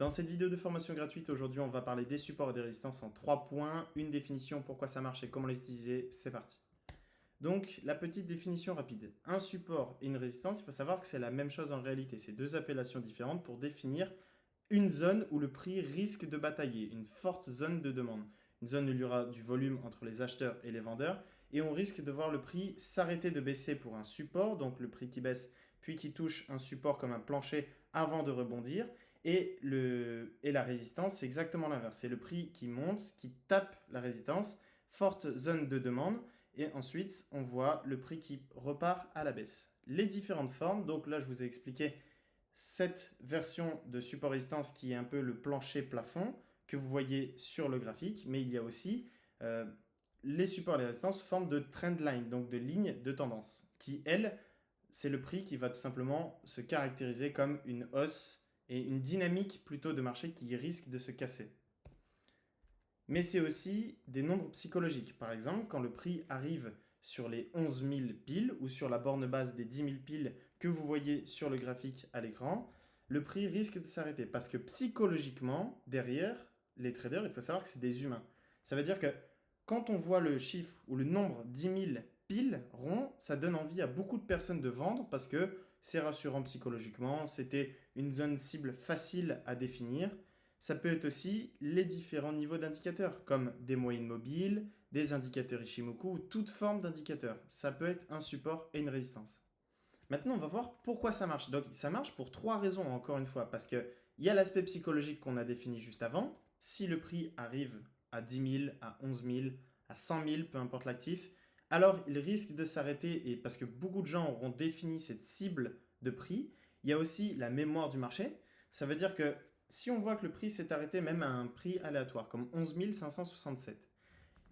Dans cette vidéo de formation gratuite, aujourd'hui, on va parler des supports et des résistances en 3 points, une définition, pourquoi ça marche et comment les utiliser, c'est parti. Donc, la petite définition rapide. Un support et une résistance, il faut savoir que c'est la même chose en réalité. C'est deux appellations différentes pour définir une zone où le prix risque de batailler, une forte zone de demande. Une zone où il y aura du volume entre les acheteurs et les vendeurs, et on risque de voir le prix s'arrêter de baisser pour un support, donc le prix qui baisse puis qui touche un support comme un plancher avant de rebondir. Et la résistance, c'est exactement l'inverse. C'est le prix qui monte, qui tape la résistance, forte zone de demande, et ensuite on voit le prix qui repart à la baisse. Les différentes formes, donc là je vous ai expliqué cette version de support résistance qui est un peu le plancher plafond que vous voyez sur le graphique, mais il y a aussi les supports et les résistances sous forme de trend line, donc de ligne de tendance, qui elle, c'est le prix qui va tout simplement se caractériser comme une hausse et une dynamique plutôt de marché qui risque de se casser. Mais c'est aussi des nombres psychologiques. Par exemple, quand le prix arrive sur les 11 000 piles ou sur la borne basse des 10 000 piles que vous voyez sur le graphique à l'écran, le prix risque de s'arrêter. Parce que psychologiquement, derrière les traders, il faut savoir que c'est des humains. Ça veut dire que quand on voit le chiffre ou le nombre 10 000 piles ronds, ça donne envie à beaucoup de personnes de vendre parce que c'est rassurant psychologiquement, c'était une zone cible facile à définir. Ça peut être aussi les différents niveaux d'indicateurs, comme des moyennes mobiles, des indicateurs Ishimoku ou toute forme d'indicateur. Ça peut être un support et une résistance. Maintenant, on va voir pourquoi ça marche. Donc, ça marche pour 3 raisons, encore une fois, parce qu'il y a l'aspect psychologique qu'on a défini juste avant. Si le prix arrive à 10 000, à 11 000, à 100 000, peu importe l'actif, alors il risque de s'arrêter, et parce que beaucoup de gens auront défini cette cible de prix. Il y a aussi la mémoire du marché. Ça veut dire que si on voit que le prix s'est arrêté même à un prix aléatoire, comme 11 567,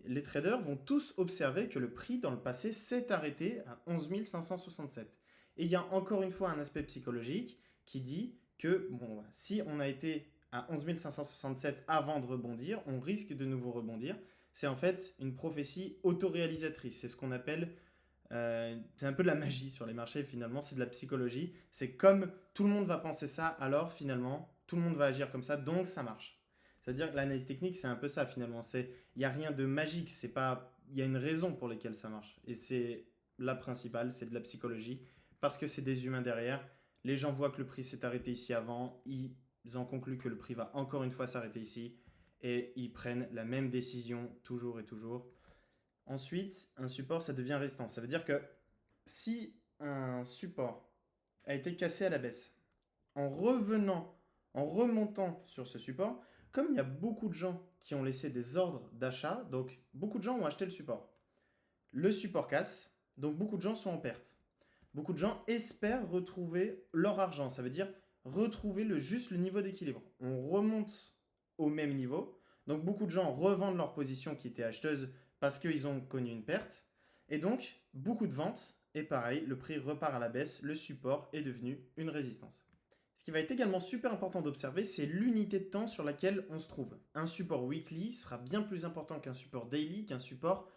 les traders vont tous observer que le prix dans le passé s'est arrêté à 11 567. Et il y a encore une fois un aspect psychologique qui dit que bon, si on a été à 11 567 avant de rebondir, on risque de nouveau rebondir. C'est en fait une prophétie autoréalisatrice. C'est ce qu'on appelle c'est un peu de la magie sur les marchés finalement, c'est de la psychologie. C'est comme tout le monde va penser ça, alors finalement tout le monde va agir comme ça, donc ça marche. C'est-à-dire que l'analyse technique, c'est un peu ça finalement. Il n'y a rien de magique, c'est pas, il y a une raison pour laquelle ça marche. Et c'est la principale, c'est de la psychologie, parce que c'est des humains derrière. Les gens voient que le prix s'est arrêté ici avant, ils en concluent que le prix va encore une fois s'arrêter ici, et ils prennent la même décision toujours et toujours. Ensuite, un support, ça devient résistant. Ça veut dire que si un support a été cassé à la baisse, en revenant, en remontant sur ce support, comme il y a beaucoup de gens qui ont laissé des ordres d'achat, donc beaucoup de gens ont acheté le support casse, donc beaucoup de gens sont en perte. Beaucoup de gens espèrent retrouver leur argent, ça veut dire retrouver juste le niveau d'équilibre. On remonte au même niveau, donc beaucoup de gens revendent leur position qui était acheteuse parce qu'ils ont connu une perte, et donc beaucoup de ventes, et pareil, le prix repart à la baisse, le support est devenu une résistance. Ce qui va être également super important d'observer, c'est l'unité de temps sur laquelle on se trouve. Un support weekly sera bien plus important qu'un support daily, qu'un support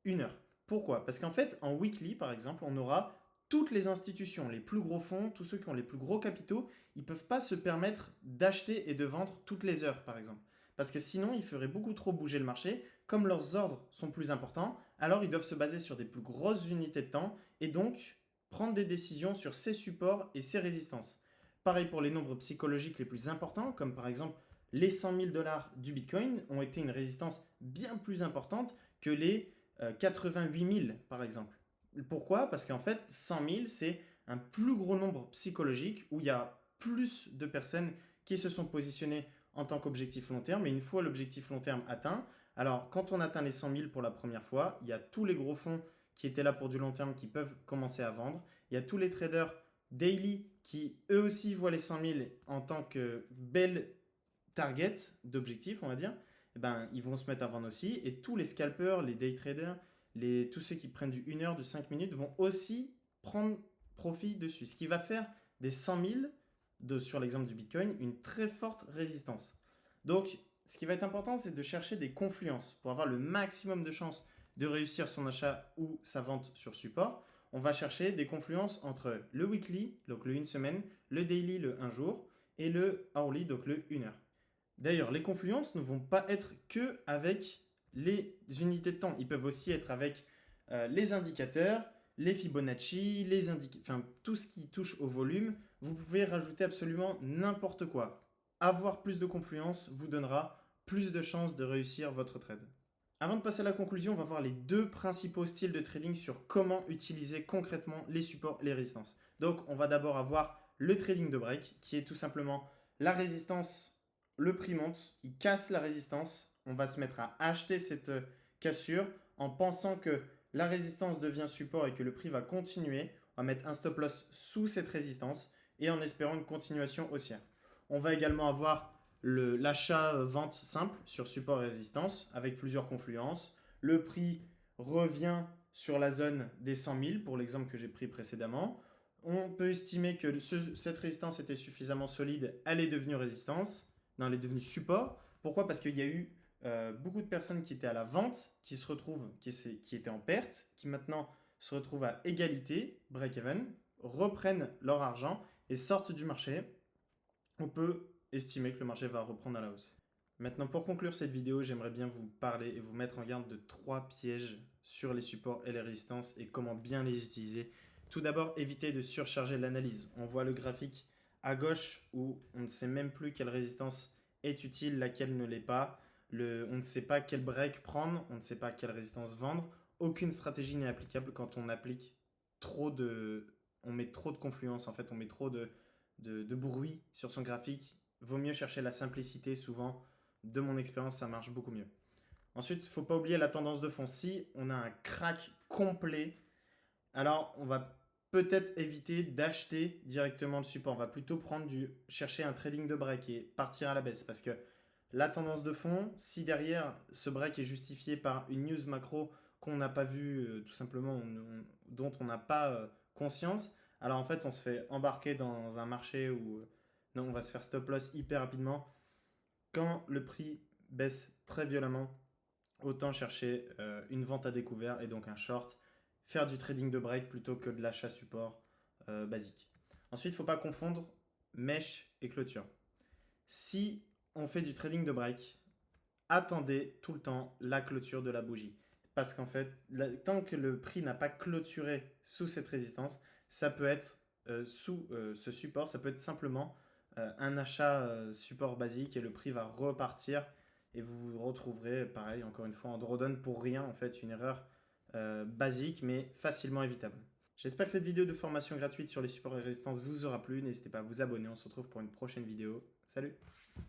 1 heure. Pourquoi? Parce qu'en fait, en weekly, par exemple, on aura toutes les institutions, les plus gros fonds, tous ceux qui ont les plus gros capitaux, ils ne peuvent pas se permettre d'acheter et de vendre toutes les heures, par exemple. Parce que sinon, ils feraient beaucoup trop bouger le marché. Comme leurs ordres sont plus importants, alors ils doivent se baser sur des plus grosses unités de temps et donc prendre des décisions sur ces supports et ces résistances. Pareil pour les nombres psychologiques les plus importants, comme par exemple les 100 000 dollars du Bitcoin ont été une résistance bien plus importante que les 88 000 par exemple. Pourquoi? Parce qu'en fait, 100 000, c'est un plus gros nombre psychologique où il y a plus de personnes qui se sont positionnées en tant qu'objectif long terme. Et une fois l'objectif long terme atteint, alors quand on atteint les 100 000 pour la première fois, il y a tous les gros fonds qui étaient là pour du long terme qui peuvent commencer à vendre. Il y a tous les traders daily qui eux aussi voient les 100 000 en tant que belle target d'objectif, on va dire. Et ben, ils vont se mettre à vendre aussi. Et tous les scalpers, les day traders, tous ceux qui prennent du 1 heure, du 5 minutes vont aussi prendre profit dessus. Ce qui va faire des 100 000, sur l'exemple du Bitcoin, une très forte résistance. Donc, ce qui va être important, c'est de chercher des confluences pour avoir le maximum de chances de réussir son achat ou sa vente sur support. On va chercher des confluences entre le weekly, donc le 1 semaine, le daily, le 1 jour, et le hourly, donc le 1 heure. D'ailleurs, les confluences ne vont pas être que avec les unités de temps. Ils peuvent aussi être avec les indicateurs, les Fibonacci, enfin, tout ce qui touche au volume. Vous pouvez rajouter absolument n'importe quoi. Avoir plus de confluence vous donnera plus de chances de réussir votre trade. Avant de passer à la conclusion, on va voir les deux principaux styles de trading sur comment utiliser concrètement les supports et les résistances. Donc, on va d'abord avoir le trading de break, qui est tout simplement la résistance, le prix monte, il casse la résistance, on va se mettre à acheter cette cassure en pensant que la résistance devient support et que le prix va continuer. On va mettre un stop loss sous cette résistance et en espérant une continuation haussière. On va également avoir l'achat-vente simple sur support et résistance avec plusieurs confluences. Le prix revient sur la zone des 100 000 pour l'exemple que j'ai pris précédemment. On peut estimer que cette résistance était suffisamment solide, elle est devenue résistance, non, elle est devenue support. Pourquoi? Parce qu'il y a eu beaucoup de personnes qui étaient à la vente, qui étaient en perte, qui maintenant se retrouvent à égalité, break-even, reprennent leur argent et sortent du marché. On peut estimer que le marché va reprendre à la hausse. Maintenant, pour conclure cette vidéo, j'aimerais bien vous parler et vous mettre en garde de 3 pièges sur les supports et les résistances et comment bien les utiliser. Tout d'abord, évitez de surcharger l'analyse. On voit le graphique à gauche où on ne sait même plus quelle résistance est utile, laquelle ne l'est pas. On ne sait pas quel break prendre, on ne sait pas quelle résistance vendre. Aucune stratégie n'est applicable quand on applique on met trop de confluence, en fait, on met trop de bruit sur son graphique. Vaut mieux chercher la simplicité, souvent, de mon expérience, ça marche beaucoup mieux. Ensuite, il ne faut pas oublier la tendance de fond. Si on a un crack complet, alors on va peut-être éviter d'acheter directement le support. On va plutôt chercher un trading de break et partir à la baisse. Parce que la tendance de fond, si derrière ce break est justifié par une news macro qu'on n'a pas vue, tout simplement, dont on n'a pas conscience, alors en fait on se fait embarquer dans un marché où non, on va se faire stop loss hyper rapidement. Quand le prix baisse très violemment, autant chercher une vente à découvert et donc un short, faire du trading de break plutôt que de l'achat support basique. Ensuite, il ne faut pas confondre mèche et clôture. Si on fait du trading de break, attendez tout le temps la clôture de la bougie. Parce qu'en fait, tant que le prix n'a pas clôturé sous cette résistance, ça peut être sous ce support, ça peut être simplement un achat support basique et le prix va repartir et vous vous retrouverez, pareil, encore une fois, en drawdown pour rien, en fait, une erreur basique mais facilement évitable. J'espère que cette vidéo de formation gratuite sur les supports et résistances vous aura plu. N'hésitez pas à vous abonner. On se retrouve pour une prochaine vidéo. Salut!